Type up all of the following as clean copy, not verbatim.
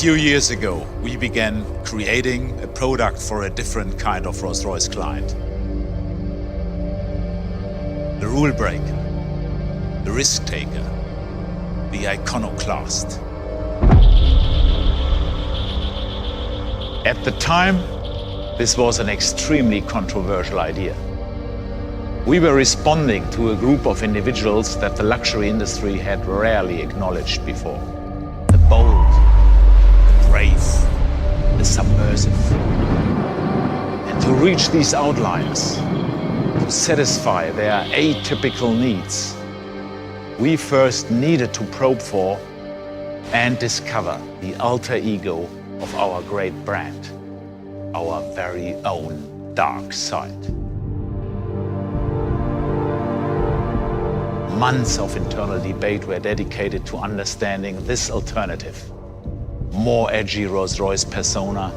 few years ago, we began creating a product for a different kind of Rolls Royce client. The rule breaker, the risk taker, the iconoclast. At the time, this was an extremely controversial idea. We were responding to a group of individuals that the luxury industry had rarely acknowledged before. The bold, the brave, the subversive. And to reach these outliers, to satisfy their atypical needs, we first needed to probe for and discover the alter ego of our great brand, our very own dark side. Months of internal debate were dedicated to understanding this alternative, more edgy Rolls Royce persona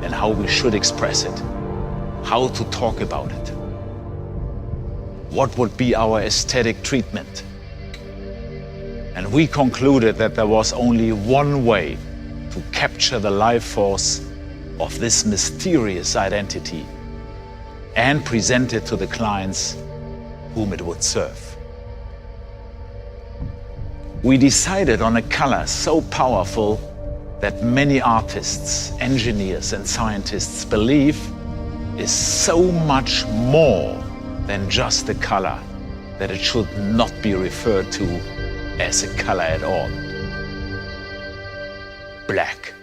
and how we should express it, how to talk about it. What would be our aesthetic treatment? And we concluded that there was only one way to capture the life force of this mysterious identity and present it to the clients whom it would serve. We decided on a color so powerful that many artists, engineers, and scientists believe is so much more than just a color that it should not be referred to as a color at all. Black.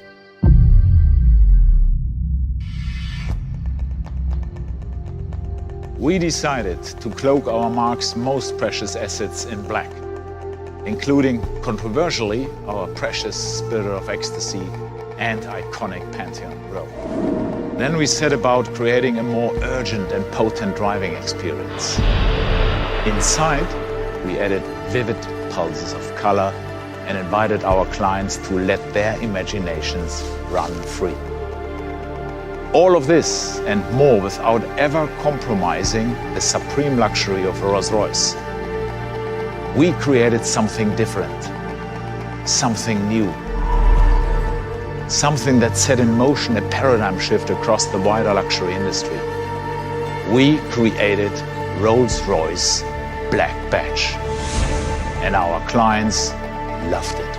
We decided to cloak our marque's most precious assets in black, including, controversially, our precious Spirit of Ecstasy and iconic Pantheon row. Then we set about creating a more urgent and potent driving experience. Inside, we added vivid pulses of color and invited our clients to let their imaginations run free. All of this and more without ever compromising the supreme luxury of Rolls-Royce. We created something different, something new, something that set in motion a paradigm shift across the wider luxury industry. We created Rolls Royce Black Badge, and our clients loved it.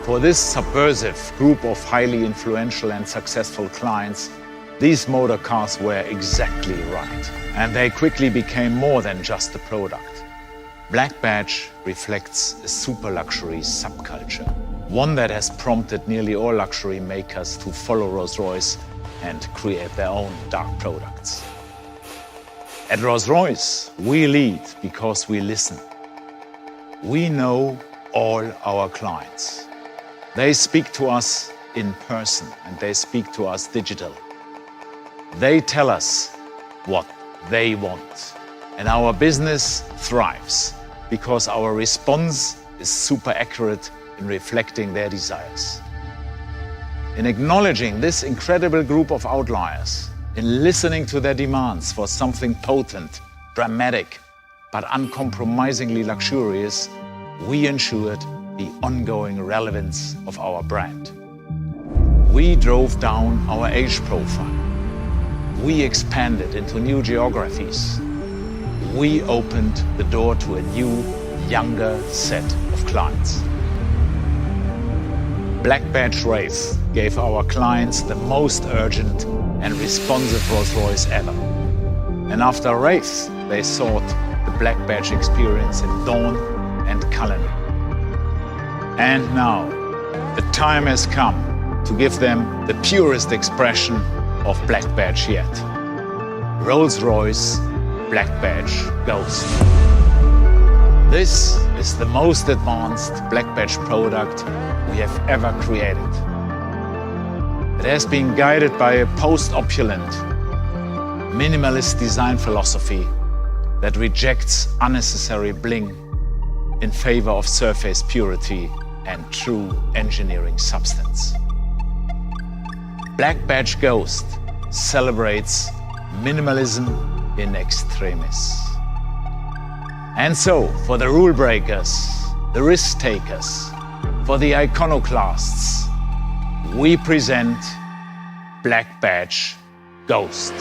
For this subversive group of highly influential and successful clients, these motor cars were exactly right. And they quickly became more than just a product. Black Badge reflects a super luxury subculture, one that has prompted nearly all luxury makers to follow Rolls-Royce and create their own dark products. At Rolls-Royce, we lead because we listen. We know all our clients. They speak to us in person and they speak to us digital. They tell us what they want. And our business thrives because our response is super accurate in reflecting their desires. In acknowledging this incredible group of outliers, in listening to their demands for something potent, dramatic, but uncompromisingly luxurious, we ensured the ongoing relevance of our brand. We drove down our age profile. We expanded into new geographies. We opened the door to a new, younger set of clients. Black Badge Wraith gave our clients the most urgent and responsive Rolls-Royce ever. And after Wraith, they sought the Black Badge experience in Dawn and Culinary. And now, the time has come to give them the purest expression of Black Badge yet. Rolls Royce Black Badge Ghost. This is the most advanced Black Badge product we have ever created. It has been guided by a post-opulent, minimalist design philosophy that rejects unnecessary bling in favor of surface purity and true engineering substance. Black Badge Ghost celebrates minimalism in extremis. And so, for the rule breakers the risk takers, for the iconoclasts, we present Black Badge Ghost.